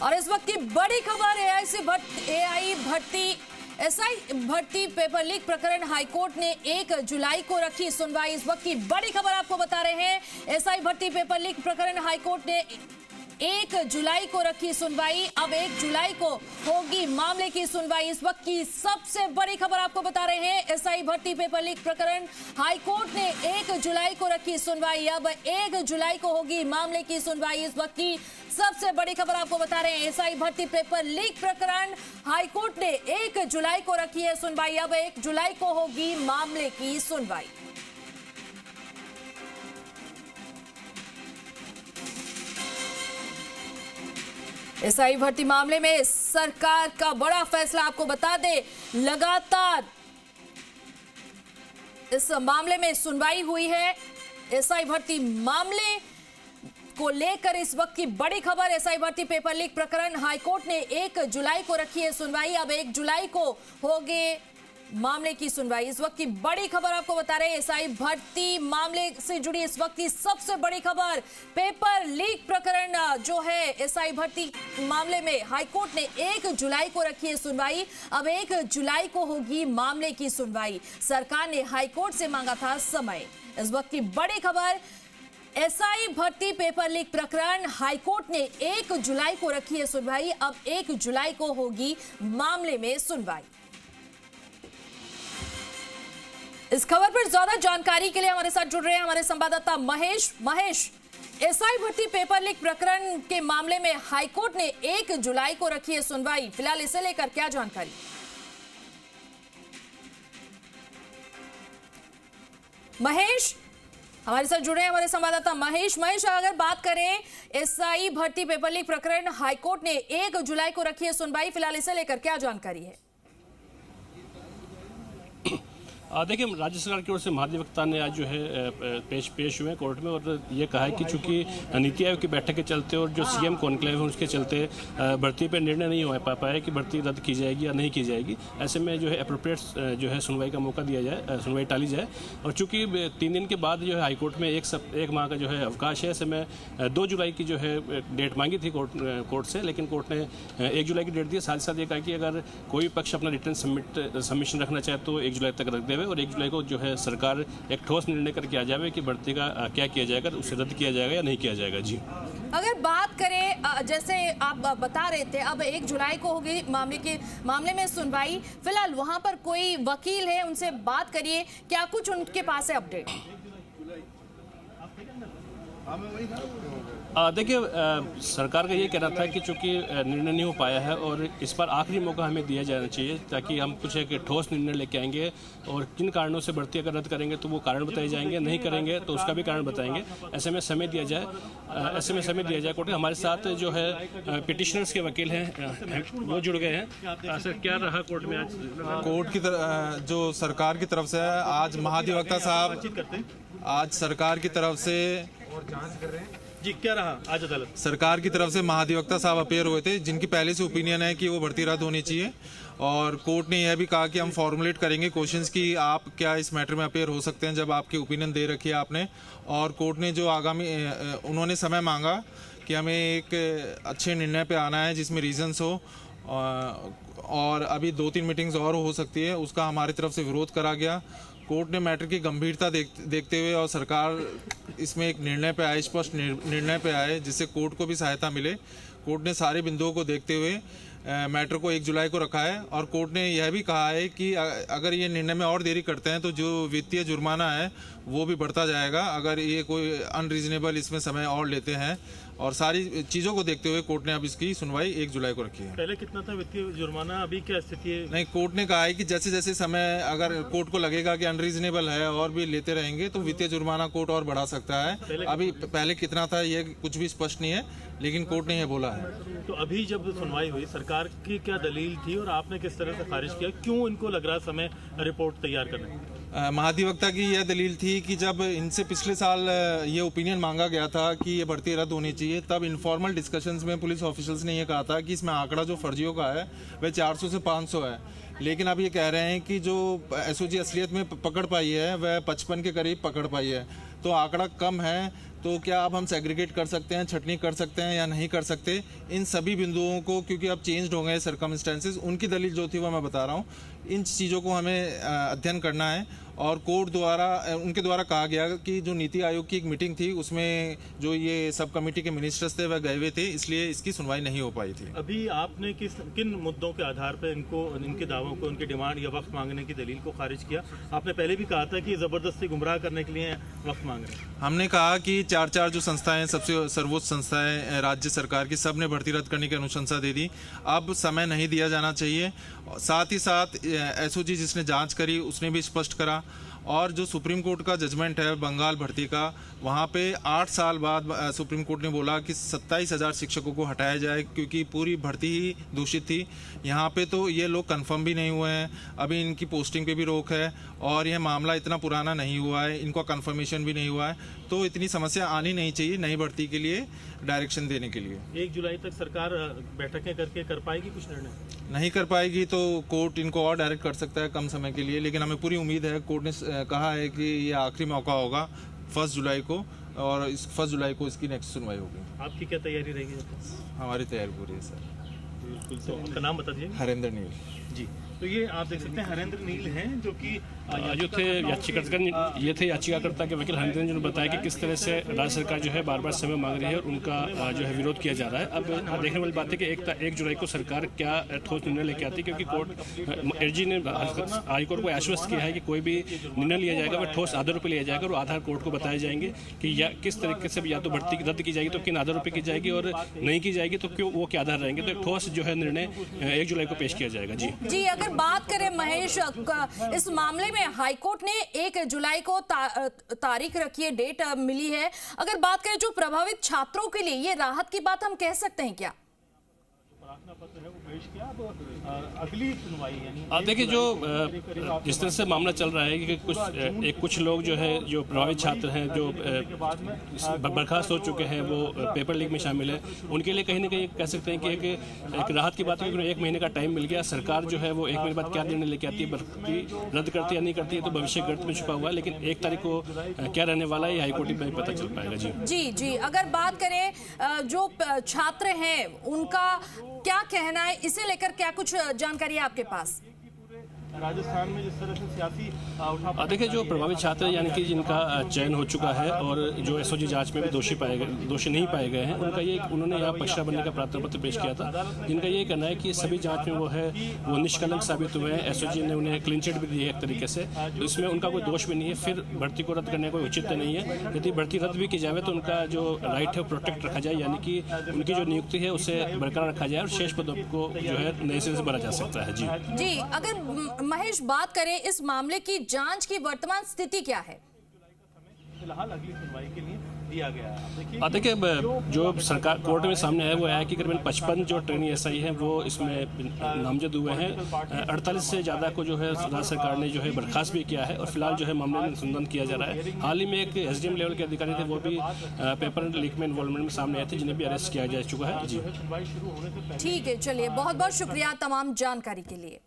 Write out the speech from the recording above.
और इस वक्त की बड़ी खबर एसआई भर्ती पेपर लीक प्रकरण हाईकोर्ट ने 1 जुलाई को रखी सुनवाई। इस वक्त की बड़ी खबर आपको बता रहे हैं, एसआई भर्ती पेपर लीक प्रकरण हाईकोर्ट ने 1 जुलाई को रखी सुनवाई। अब 1 जुलाई को होगी मामले की सुनवाई। इस वक्त की सबसे बड़ी खबर आपको बता रहे हैं, एसआई भर्ती पेपर लीक प्रकरण हाईकोर्ट ने 1 जुलाई को रखी सुनवाई। अब 1 जुलाई को होगी मामले की सुनवाई। इस वक्त की सबसे बड़ी खबर आपको बता रहे हैं, एसआई भर्ती पेपर लीक प्रकरण हाईकोर्ट ने 1 जुलाई को रखी है सुनवाई। अब 1 जुलाई को होगी मामले की सुनवाई। एसआई भर्ती मामले में सरकार का बड़ा फैसला आपको बता दे, लगातार इस मामले में सुनवाई हुई है। एसआई भर्ती मामले को लेकर इस वक्त की बड़ी खबर, एसआई भर्ती पेपर लीक प्रकरण हाईकोर्ट ने 1 जुलाई को रखी है सुनवाई। अब 1 जुलाई को होगी मामले की सुनवाई। इस वक्त की बड़ी खबर आपको बता रहे हैं, एसआई भर्ती मामले से जुड़ी इस वक्त की सबसे बड़ी खबर, पेपर लीक प्रकरण जो है एसआई भर्ती मामले में हाईकोर्ट ने 1 जुलाई को रखी है सुनवाई। अब 1 जुलाई को होगी मामले की सुनवाई। सरकार ने हाईकोर्ट से मांगा था समय। इस वक्त की बड़ी खबर, एसआई भर्ती पेपर लीक प्रकरण हाईकोर्ट ने 1 जुलाई को रखी है सुनवाई। अब 1 जुलाई को होगी मामले में सुनवाई। इस खबर पर ज्यादा जानकारी के लिए हमारे साथ जुड़ रहे हैं हमारे संवाददाता महेश। एसआई भर्ती पेपर लीक प्रकरण के मामले में हाईकोर्ट ने 1 जुलाई को रखी है सुनवाई। फिलहाल इसे लेकर क्या जानकारी? महेश हमारे साथ जुड़े हैं हमारे संवाददाता महेश, अगर बात करें एसआई भर्ती पेपर लीक प्रकरण हाईकोर्ट ने 1 जुलाई को रखी है सुनवाई, फिलहाल इसे लेकर क्या जानकारी है? देखिए, राज्य सरकार की ओर से महाधिवक्ता ने आज जो है पेश हुए कोर्ट में और ये कहा है कि चूंकि नीति आयोग की बैठक के चलते और जो सीएम कॉन्क्लेव है उसके चलते भर्ती पर निर्णय नहीं हो पाया कि भर्ती रद्द की जाएगी या नहीं की जाएगी। ऐसे में जो है अप्रोप्रिएट जो है सुनवाई का मौका दिया जाए, सुनवाई टाली जाए। और चूंकि 3 दिन के बाद जो है हाईकोर्ट में एक माह का जो है अवकाश है, ऐसे में 2 जुलाई की जो है डेट मांगी थी कोर्ट से, लेकिन कोर्ट ने 1 जुलाई की डेट दी। साथ ही साथ ये कहा कि अगर कोई पक्ष अपना रिटर्न सबमिशन रखना चाहे तो 1 जुलाई तक रख देवे और 1 जुलाई को जो है सरकार एक ठोस निर्णय करके आ जाए कि भर्ती का क्या किया जाएगा, उसे रद्द किया जाएगा या नहीं किया जाएगा। जी, अगर बात करें जैसे आप बता रहे थे, अब 1 जुलाई को होगी मामले में सुनवाई। फिलहाल वहां पर कोई वकील है, उनसे बात करिए, क्या कुछ उनके पास है अपडेट? देखिए, सरकार का ये कहना था कि चूंकि निर्णय नहीं हो पाया है और इस पर आखिरी मौका हमें दिया जाना चाहिए ताकि हम कुछ एक ठोस निर्णय लेके आएंगे और किन कारणों से भर्ती अगर रद्द करेंगे तो वो कारण बताए जाएंगे, नहीं करेंगे तो उसका भी कारण बताएंगे। ऐसे में समय दिया जाए कोर्ट। हमारे साथ जो है पिटिशनर्स के वकील हैं वो जुड़ गए हैं। सर, क्या रहा कोर्ट में आज? कोर्ट की तरफ जो सरकार की तरफ से है, आज महाधिवक्ता साहब आज सरकार की तरफ से जी, क्या रहा आज अदालत? सरकार की तरफ से महाधिवक्ता साहब अपेयर हुए थे, जिनकी पहले से ओपिनियन है कि वो भर्ती रद्द होनी चाहिए। और कोर्ट ने यह भी कहा कि हम फॉर्मुलेट करेंगे क्वेश्चंस की आप क्या इस मैटर में अपेयर हो सकते हैं जब आपकी ओपिनियन दे रखी है आपने। और कोर्ट ने जो उन्होंने समय मांगा कि हमें एक अच्छे निर्णय पे आना है जिसमें रीजंस हो, और अभी 2-3 मीटिंग्स और हो सकती है, उसका हमारी तरफ से विरोध करा गया। कोर्ट ने मैटर की गंभीरता देखते हुए और सरकार इसमें एक निर्णय पे आए, स्पष्ट निर्णय पे आए जिससे कोर्ट को भी सहायता मिले। कोर्ट ने सारे बिंदुओं को देखते हुए मैटर को 1 जुलाई को रखा है और कोर्ट ने यह भी कहा है कि अगर ये निर्णय में और देरी करते हैं तो जो वित्तीय जुर्माना है वो भी बढ़ता जाएगा अगर ये कोई अनरीजनेबल इसमें समय और लेते हैं। और सारी चीज़ों को देखते हुए कोर्ट ने अब इसकी सुनवाई 1 जुलाई को रखी है। पहले कितना था वित्तीय जुर्माना, अभी क्या स्थिति है? नहीं, कोर्ट ने कहा है कि जैसे जैसे समय अगर कोर्ट को लगेगा कि अनरीजनेबल है और भी लेते रहेंगे तो वित्तीय जुर्माना कोर्ट और बढ़ा सकता है। अभी पहले कितना था ये कुछ भी स्पष्ट नहीं है, लेकिन कोर्ट ने यह बोला है। तो अभी जब सुनवाई हुई, सरकार की क्या दलील थी और आपने किस तरह से खारिज किया? क्यों इनको लग रहा समय रिपोर्ट तैयार करने? महाधिवक्ता की यह दलील थी कि जब इनसे पिछले साल ये ओपिनियन मांगा गया था कि ये भर्ती रद्द होनी चाहिए, तब इनफॉर्मल डिस्कशंस में पुलिस ऑफिशियल्स ने यह कहा था कि इसमें आंकड़ा जो फर्जियों का है वह 400 से 500 है। लेकिन अब ये कह रहे हैं कि जो एसओजी असलियत में पकड़ पाई है वह 55 के करीब पकड़ पाई है, तो आंकड़ा कम है। तो क्या अब हम सेग्रीगेट कर सकते हैं, छटनी कर सकते हैं या नहीं कर सकते, इन सभी बिंदुओं को, क्योंकि अब चेंज हो गए सर्कमस्टेंसेस, उनकी दलील जो थी वो मैं बता रहा हूँ, इन चीज़ों को हमें अध्ययन करना है। और कोर्ट द्वारा, उनके द्वारा कहा गया कि जो नीति आयोग की एक मीटिंग थी उसमें जो ये सब कमेटी के मिनिस्टर्स थे वह गए हुए थे, इसलिए इसकी सुनवाई नहीं हो पाई थी। अभी आपने किन मुद्दों के आधार पर इनके दावों को, उनकी डिमांड या वक्त मांगने की दलील को खारिज किया? आपने पहले भी कहा था कि जबरदस्ती गुमराह करने के लिए वक्त मांग रहे हैं। हमने कहा कि चार जो संस्थाएं, सबसे सर्वोच्च संस्थाएं राज्य सरकार की, सब ने भर्ती रद्द करने की अनुशंसा दे दी। अब समय नहीं दिया जाना चाहिए। साथ ही साथ एसओजी जिसने जांच करी उसने भी स्पष्ट करा, और जो सुप्रीम कोर्ट का जजमेंट है बंगाल भर्ती का, वहाँ पे 8 साल बाद सुप्रीम कोर्ट ने बोला कि 27,000 शिक्षकों को हटाया जाए, क्योंकि पूरी भर्ती ही दूषित थी। यहाँ पे तो ये लोग कंफर्म भी नहीं हुए हैं, अभी इनकी पोस्टिंग पे भी रोक है, और यह मामला इतना पुराना नहीं हुआ है, इनका कंफर्मेशन भी नहीं हुआ है, तो इतनी समस्या आनी नहीं चाहिए नई भर्ती के लिए डायरेक्शन देने के लिए। 1 जुलाई तक सरकार बैठकें करके कर पाएगी कुछ निर्णय? नहीं कर पाएगी तो कोर्ट इनको और डायरेक्ट कर सकता है कम समय के लिए, लेकिन हमें पूरी उम्मीद है। कोर्ट ने कहा है कि ये आखिरी मौका होगा 1 जुलाई को, और इस 1 जुलाई को इसकी नेक्स्ट सुनवाई होगी। आपकी क्या तैयारी रहेगी? हमारी तैयारी पूरी है सर। बिल्कुल। तो आपका नाम बता दीजिए। हरेंद्र नील जी। तो ये आप देख सकते हैं हरेंद्र नील हैं, जो कि जो थे याचिकाकर्ता, ये थे याचिकाकर्ता के वकील हरेंद्र नील ने बताया कि किस तरह से राज्य सरकार जो है बार बार समय मांग रही है और उनका जो है विरोध किया जा रहा है। अब देखने वाली बात है कि 1 जुलाई को सरकार क्या ठोस निर्णय लेके आती है, क्योंकि कोर्ट एडजी ने हाईकोर्ट को आश्वस्त किया है कि कोई भी निर्णय लिया जाएगा वह ठोस आधारों पर लिया जाएगा, और आधार कोर्ट को बताए जाएंगे कि या किस तरीके से या तो भर्ती रद्द की जाएगी तो किन आधारों पर की जाएगी, और नहीं की जाएगी तो क्यों, वो क्या आधार रहेंगे। तो एक ठोस जो है निर्णय 1 जुलाई को पेश किया जाएगा। जी, अगर बात करें महेश, इस मामले में हाईकोर्ट ने 1 जुलाई को तारीख रखी है, डेट मिली है। अगर बात करें जो प्रभावित छात्रों के लिए ये राहत की बात हम कह सकते हैं क्या? प्रार्थना पत्र है वो पेश किया, अब अगली सुनवाई यानी देखिए जो जिस तरह से मामला चल रहा है कि कुछ लोग जो है, जो प्रभावित छात्र हैं, जो बर्खास्त हो चुके हैं, वो पेपर लीक में शामिल है, उनके लिए कहीं ना कहीं कह सकते हैं कि एक राहत की बात है कि 1 महीने का टाइम मिल गया। सरकार जो है वो 1 महीने बाद क्या निर्णय लेके आती है, भर्ती रद्द करती है या नहीं करती है, तो भविष्य गर्त में छुपा हुआ है, लेकिन 1 तारीख को क्या रहने वाला है हाईकोर्ट में पता चल पाएगा। जी, अगर बात करें जो छात्र हैं उनका क्या कहना है, इसे लेकर क्या कुछ जानकारी है आपके पास? राजस्थान में जिस तरह से सियासी देखिए जो प्रभावित छात्र यानी कि जिनका चयन हो चुका है और जो एसओजी जांच में भी दोषी नहीं पाए गए हैं, उनका ये उन्होंने यहाँ पक्षकार बनने का प्रार्थना पत्र पेश किया था, जिनका ये कहना है कि सभी जांच में वो निष्कलंक साबित हुए हैं। एसओजी ने उन्हें क्लीन चिट भी दी है एक तरीके से, तो इसमें उनका कोई दोष भी नहीं है। फिर भर्ती को रद्द करने का कोई औचित्य तो नहीं है। यदि भर्ती रद्द भी की जाए तो उनका जो राइट है वो प्रोटेक्ट रखा जाए, यानी कि उनकी जो नियुक्ति है उसे बरकरार रखा जाए और शेष पदों को जो है नए सिरे से भरा जा सकता है। जी, अगर महेश बात करें इस मामले की जांच की वर्तमान स्थिति क्या है? फिलहाल अगली सुनवाई के लिए दिया गया है। देखिए जो सरकार कोर्ट में सामने आया वो है कि करीबन 55 जो ट्रेनी एसआई हैं वो इसमें नामजद हुए हैं। 48 से ज़्यादा को जो है राज्य सरकार ने जो है बर्खास्त भी किया है और फिलहाल जो है मामले में अनुसंधान किया जा रहा है। हाल ही में एक एसडीएम लेवल के अधिकारी थे, वो भी पेपर लीक में इन्वॉल्वमेंट में सामने आए थे, जिन्हें भी अरेस्ट किया जा चुका है। जी ठीक है, चलिए बहुत बहुत शुक्रिया तमाम जानकारी के लिए।